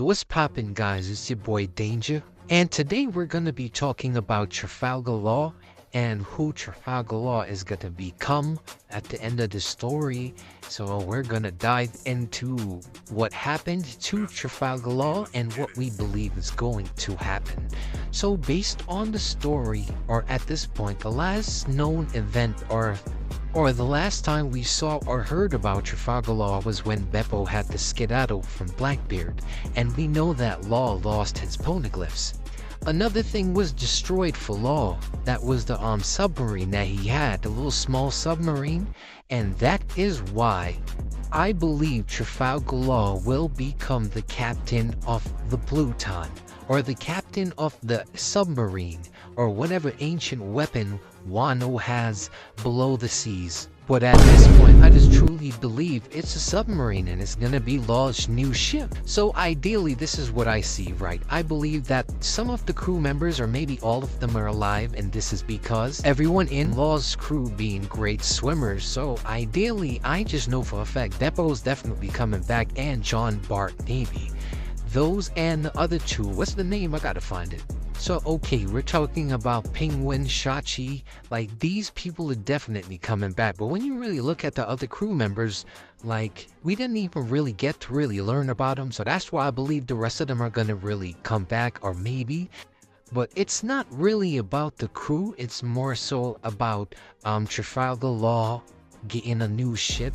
What's poppin', guys? It's your boy Danger, and today we're gonna be talking about Trafalgar Law and who Trafalgar Law is gonna become at the end of the story. So we're gonna dive into what happened to Trafalgar Law and what we believe is going to happen. So based on the story, or at this point, the last known event or the last time we saw or heard about Trafalgar Law was when Beppo had to skedaddle from Blackbeard, and we know that Law lost his poneglyphs. Another thing was destroyed for Law. That was the submarine that he had, the little small submarine, and that is why I believe Trafalgar Law will become the captain of the Pluton, or the captain of the submarine, or whatever ancient weapon Wano has below the seas. But at this point, I just truly believe it's a submarine and it's gonna be Law's new ship. So ideally, this is what I see, right? I believe that some of the crew members, or maybe all of them, are alive, and this is because everyone in Law's crew being great swimmers. So ideally, I just know for a fact Beppo's definitely coming back, and John Bart maybe. Those and the other two, what's the name? I gotta find it. So okay, we're talking about Penguin, Shachi, like these people are definitely coming back. But when you really look at the other crew members, like we didn't even really get to really learn about them. So that's why I believe the rest of them are gonna really come back, or maybe. But it's not really about the crew, it's more so about Trafalgar Law getting a new ship.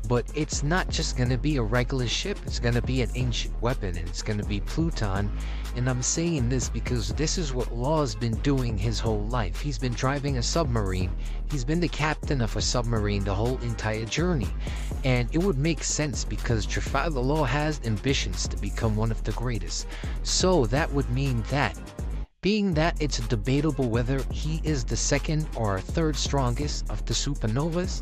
But it's not just gonna be a regular ship, it's gonna be an ancient weapon, and it's gonna be Pluton. And I'm saying this because this is what Law's been doing his whole life. He's been driving a submarine, he's been the captain of a submarine the whole entire journey. And it would make sense because Trafalgar Law has ambitions to become one of the greatest. So that would mean that, being that it's debatable whether he is the second or third strongest of the supernovas,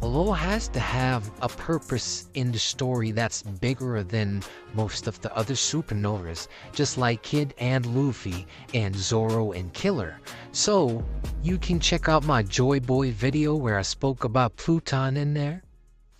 Law has to have a purpose in the story that's bigger than most of the other supernovas, just like Kid and Luffy and Zoro and Killer. So you can check out my Joy Boy video where I spoke about Pluton in there.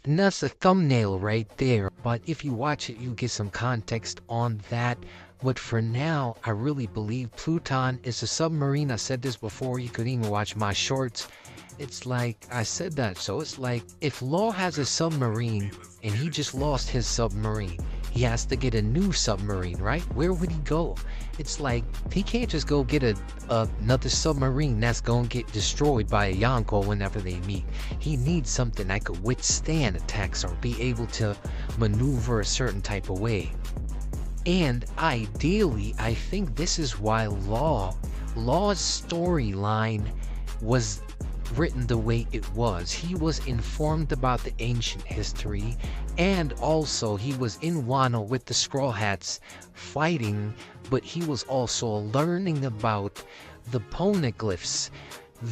And that's a thumbnail right there, but if you watch it, you get some context on that. But for now, I really believe Pluton is a submarine. I said this before, you could even watch my shorts. It's like, I said that, so it's like, if Law has a submarine, and he just lost his submarine, he has to get a new submarine, right? Where would he go? It's like, he can't just go get another submarine that's gonna get destroyed by a Yonko whenever they meet. He needs something that could withstand attacks, or be able to maneuver a certain type of way. And ideally, I think this is why Law's storyline was written the way it was. He was informed about the ancient history, and also he was in Wano with the Strawhats fighting, but he was also learning about the poneglyphs,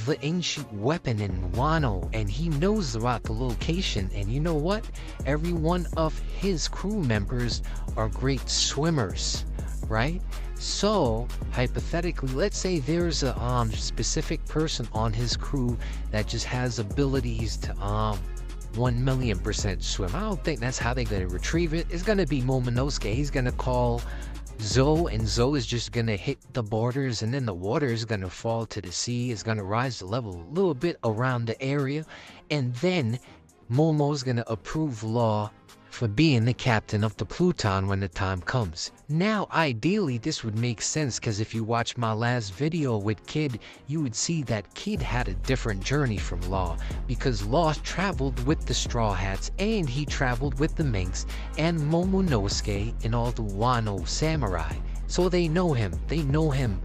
the ancient weapon in Wano, and he knows about the location. And you know what? Every one of his crew members are great swimmers, right? So hypothetically, let's say there's a specific person on his crew that just has abilities to 1,000,000% swim. I don't think that's how they're gonna retrieve it. It's gonna be Momonosuke. He's gonna call Zoe, and Zoe is just gonna hit the borders, and then the water is gonna fall to the sea. It's gonna rise the level a little bit around the area, and then Momo's gonna approve Law for being the captain of the Pluton when the time comes. Now, ideally, this would make sense, because if you watch my last video with Kid, you would see that Kid had a different journey from Law, because Law traveled with the Straw Hats, and he traveled with the Minks, and Momonosuke, and all the Wano samurai. So they know him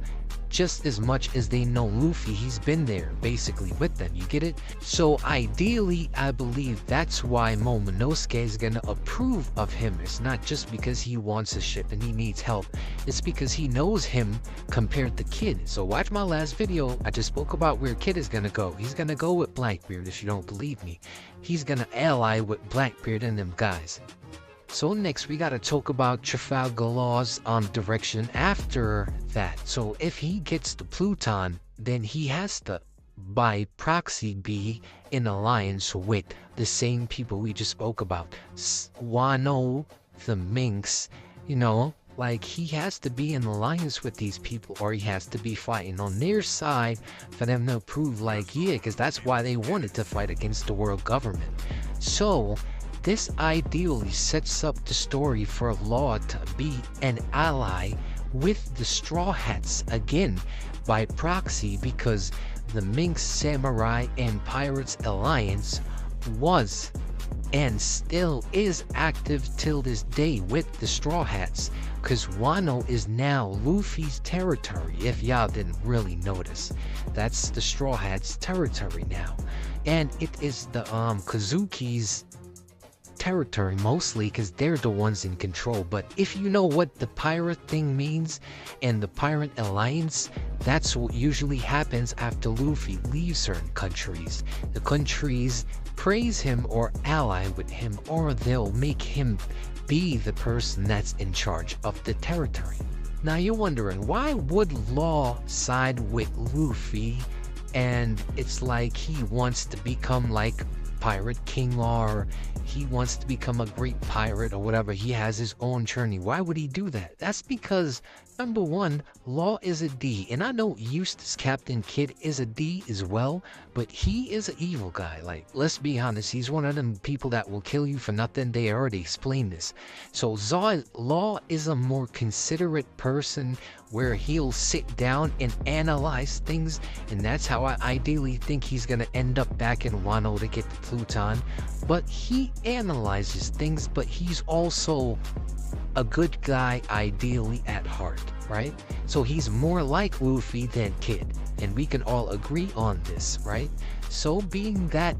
just as much as they know Luffy. He's been there basically with them, you get it? So ideally, I believe that's why Momonosuke is gonna approve of him. It's not just because he wants a ship and he needs help, it's because he knows him compared to Kid. So watch my last video, I just spoke about where Kid is gonna go. He's gonna go with Blackbeard. If you don't believe me, he's gonna ally with Blackbeard and them guys. So next we gotta talk about Trafalgar Law's direction after that. So if he gets the Pluton, then he has to by proxy be in alliance with the same people we just spoke about. Wano, the Minks, you know, like he has to be in alliance with these people, or he has to be fighting on their side for them to prove like, yeah, because that's why they wanted to fight against the world government. So this ideally sets up the story for Law to be an ally with the Straw Hats again by proxy, because the Minx Samurai and Pirates Alliance was and still is active till this day with the Straw Hats, because Wano is now Luffy's territory. If y'all didn't really notice, that's the Straw Hats territory now, and it is the Kazuki's territory mostly, because they're the ones in control. But if you know what the pirate thing means and the pirate alliance, that's what usually happens after Luffy leaves certain countries. The countries praise him or ally with him, or they'll make him be the person that's in charge of the territory. Now you're wondering, why would Law side with Luffy? And it's like he wants to become like Pirate King Law, or he wants to become a great pirate or whatever. He has his own journey. Why would he do that? That's because, number one, Law is a D, and I know Eustace Captain Kidd is a D as well, but he is an evil guy. Like, let's be honest, he's one of them people that will kill you for nothing. They already explained this. So Law is a more considerate person, where he'll sit down and analyze things, and that's how I ideally think he's gonna end up back in Wano to get the Pluton. But he analyzes things, but he's also a good guy ideally at heart, right? So he's more like Luffy than Kid, and we can all agree on this, right? So being that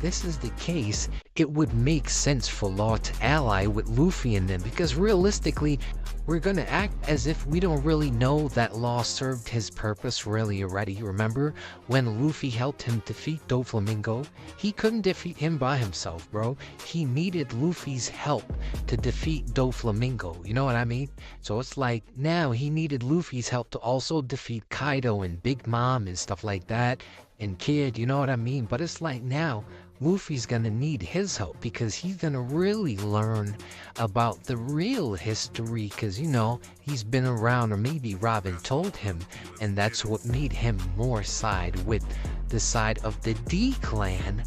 this is the case, it would make sense for Law to ally with Luffy and them, because realistically, we're gonna act as if we don't really know that Law served his purpose really already. Remember when Luffy helped him defeat Doflamingo? He couldn't defeat him by himself, bro. He needed Luffy's help to defeat Doflamingo, you know what I mean? So it's like now he needed Luffy's help to also defeat Kaido and Big Mom and stuff like that, and Kid, you know what I mean? But it's like now Luffy's gonna need his help, because he's gonna really learn about the real history, because, you know, he's been around, or maybe Robin told him, and that's what made him more side with the side of the D clan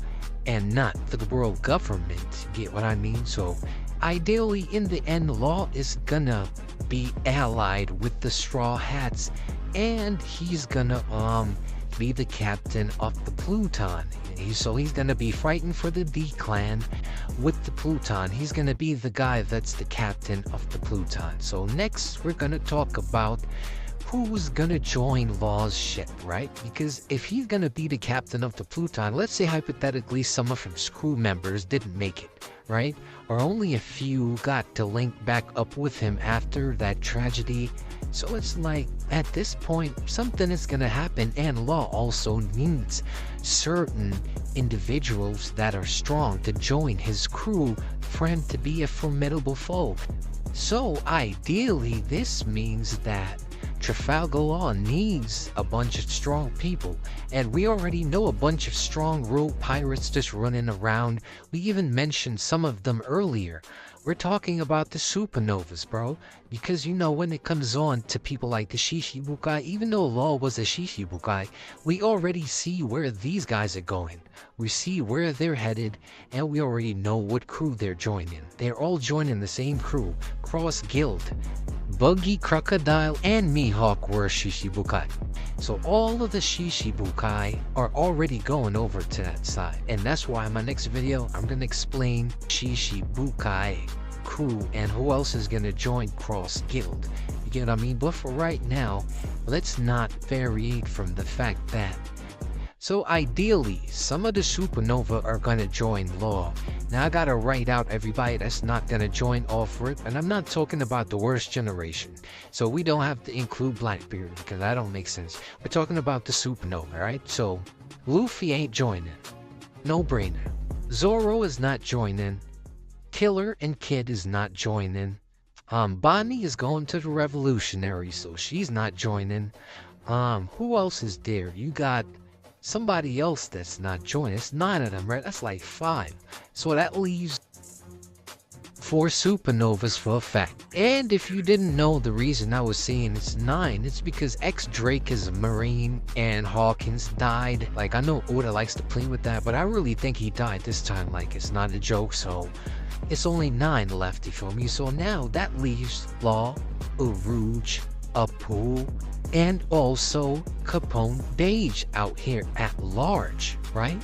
and not the world government. Get what I mean? So ideally, in the end, Law is gonna be allied with the Straw Hats, and he's gonna be the captain of the Pluton. So he's gonna be fighting for the D clan with the Pluton. He's gonna be the guy that's the captain of the Pluton. So next we're gonna talk about who's gonna join Law's ship, right? Because if he's gonna be the captain of the Pluton, let's say hypothetically some of his crew members didn't make it, right? Or only a few got to link back up with him after that tragedy. So it's like, at this point, something is gonna happen, and Law also needs certain individuals that are strong to join his crew for him to be a formidable foe. So ideally, this means that Trafalgar Law needs a bunch of strong people, and we already know a bunch of strong rogue pirates just running around. We even mentioned some of them earlier. We're talking about the Supernovas, bro, because you know when it comes on to people like the Shishibukai, even though Law was a Shishibukai, we already see where these guys are going. We see where they're headed, and we already know what crew they're joining. They're all joining the same crew, Cross Guild. Buggy, Crocodile, and Mihawk were Shishibukai. So all of the Shishibukai are already going over to that side. And that's why in my next video, I'm going to explain Shishibukai crew and who else is going to join Cross Guild. You get what I mean? But for right now, let's not variate from the fact that so ideally, some of the Supernova are gonna join Law. Now I gotta write out everybody that's not gonna join Offred, and I'm not talking about the worst generation. So we don't have to include Blackbeard, because that don't make sense. We're talking about the Supernova, right? So Luffy ain't joining. No brainer. Zoro is not joining. Killer and Kid is not joining. Bonnie is going to the Revolutionary, so she's not joining. Who else is there? You got somebody else that's not joining. It's 9 of them, right? That's like 5. So that leaves 4 supernovas for a fact. And if you didn't know the reason I was saying it's 9, it's because X-Drake is a Marine and Hawkins died. Like, I know Oda likes to play with that, but I really think he died this time. Like, it's not a joke, so it's only 9 left, you feel me? So now that leaves Law, Urouge, Apu, and also Capone Beige out here at large, right?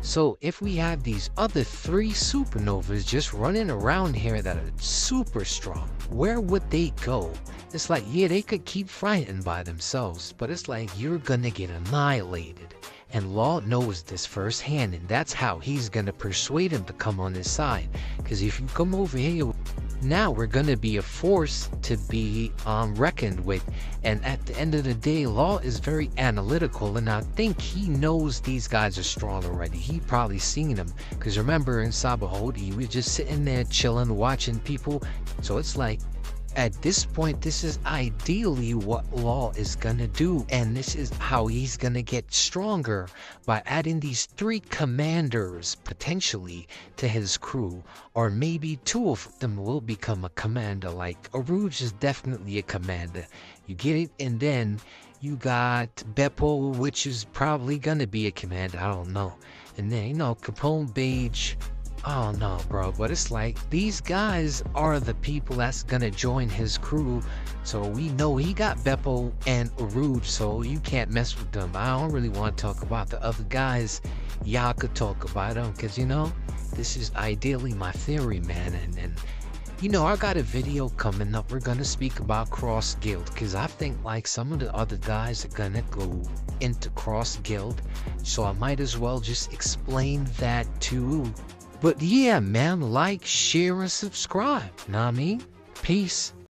So if we have these other 3 supernovas just running around here that are super strong, where would they go? It's like, yeah, they could keep fighting by themselves, but it's like you're gonna get annihilated. And Law knows this firsthand, and that's how he's gonna persuade him to come on his side. Because if you come over here, now we're gonna be a force to be reckoned with. And at the end of the day, Law is very analytical, and I think he knows these guys are strong already. He probably seen them, because remember in Sabahodi, we were just sitting there chilling, watching people. So it's like, at this point, this is ideally what Law is gonna do, and this is how he's gonna get stronger, by adding these 3 commanders potentially to his crew, or maybe 2 of them will become a commander. Like Arouge is definitely a commander, you get it? And then you got Beppo, which is probably gonna be a commander, I don't know. And then, you know, Capone Beige, oh no, bro, but it's like these guys are the people that's gonna join his crew. So we know he got Beppo and Arouge, so you can't mess with them. I don't really want to talk about the other guys. Y'all could talk about them, because, you know, this is ideally my theory, man. And you know, I got a video coming up. We're gonna speak about Cross Guild, because I think like some of the other guys are gonna go into Cross Guild, so I might as well just explain that too. But yeah, man, like, share, and subscribe. Know what I mean? Peace.